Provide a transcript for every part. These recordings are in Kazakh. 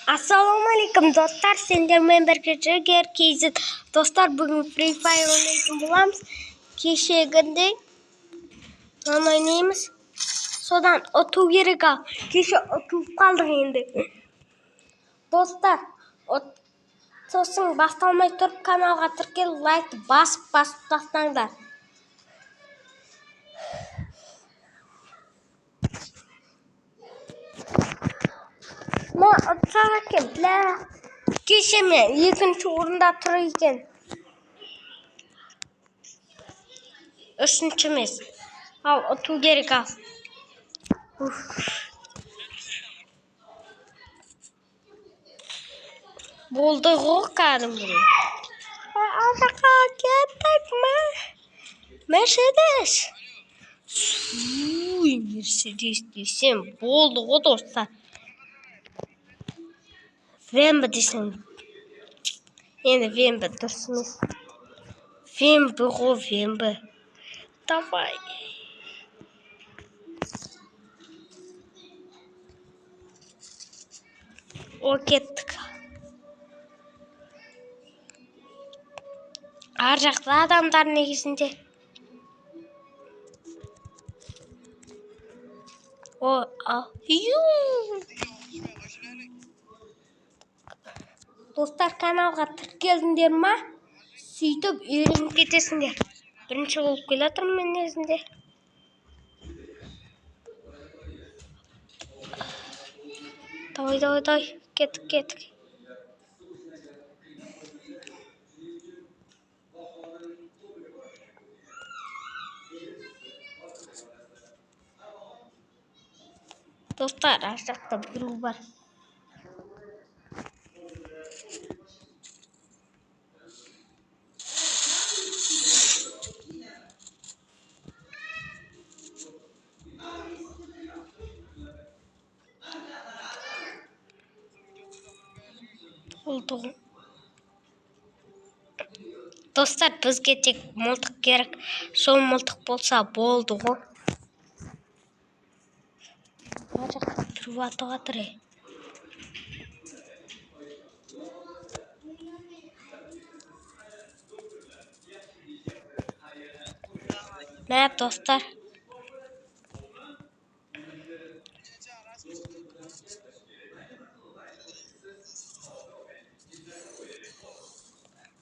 Ассалаумалейкум достар, сендермен бірге Жігер KZ. Достар, бүгін Free Fire ойнайтын боламыз. Кешегіндей ойнаймыз. Содан ұту керек ал. Кеше ұтылып қалдық енді. Достар, сосын басталмай тұрып каналға тіркел, лайкты басып тастаңдар. Ұтсақ екен, бля. Кеше мен екінші орында тұр екен. Үшінші емес. Ал ұту керек ал. Болды ғой кәдімгі. Алдақа кеттік ме? Мерседес. Мерседес десем болды ғой достар. Вембі десем. Енді вембі дұрыс емес. Вембі ғой вембі. Давай. О, кеттік. Ар жақта адамдар негізінде. Достар, каналға тіркелдіңдер ма? Сөйтіп үйреніп кетесіңдер. Бірінші болып келатырмын мен өзінде. Давай. Кеттік. Достар, ар жақта біреу бар. Достар, бізге тек мылтық керек. Сол мылтық болса болды ғой. Ар жақта біреу атып жатыр. Мә, достар.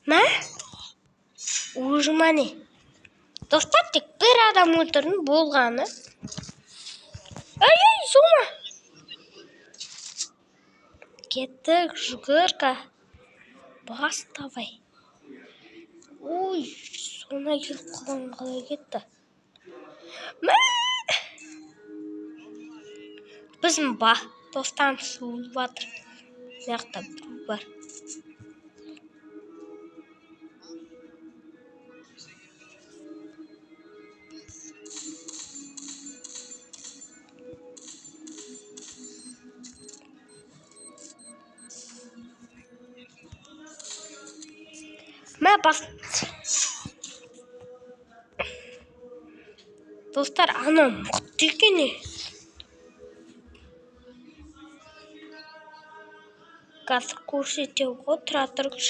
Мә? Ужымане. Достар, тек бір адам өлтірдің болғаны. Ай, сома. Кеттік, жүгірка. Баставай. Ой, соңына келіп қалай кетті. Мә! Біздің достарымыз өліп жатыр. Маяқта біреу бар. Мә, достар, ана мықты екен. Қазір көрсетеу ғой, тұра тұрғыш.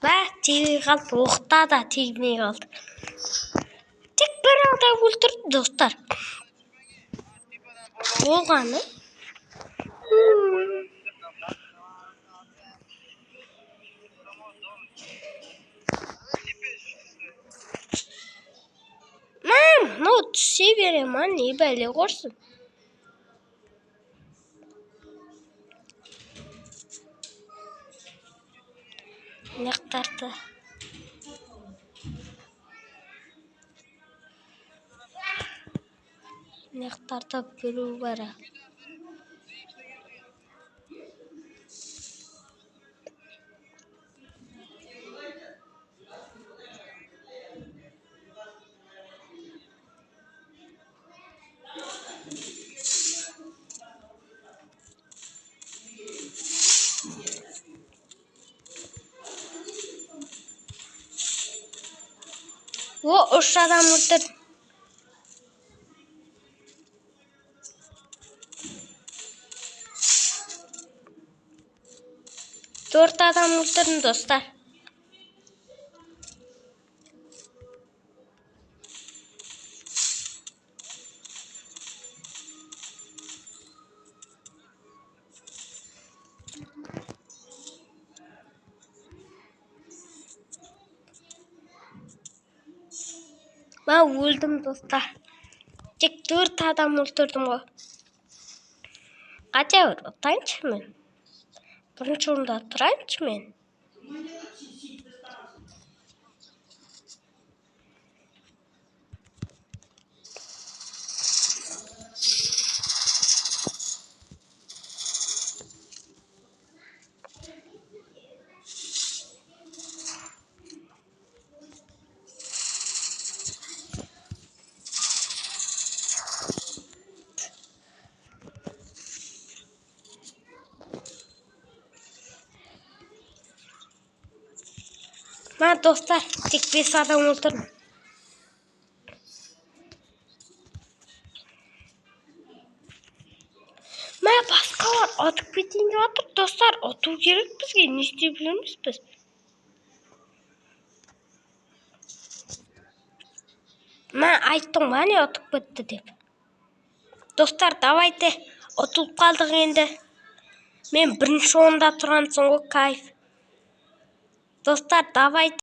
Бә, тегей қалды, оқта да тегмей қалды. Тек бір адам өлтірді, достар. Болғаны. Түсе бере ма, не бәле қорсын. Нектарда біреу бар. О, 3 адам өлтірдім. 4 адам өлтірдім, достар. Мен өлдім, достар. Тек 4 адам өлтірдім ғой. Қате тұрайыншы мен. Бірінші орында тұрайыншы мен. Мен, достар, тек 5 адам өлтірдім. Мен басқалар атып кетейін деп жатыр, достар. Ату керек бізге, не істей білеміз біз? Мен айттым, міне атып кетті деп. Достар, давайте ұтылып қалдық енді. Мен бірінші орында тұрамын ғой, кайф. Достар, давайте.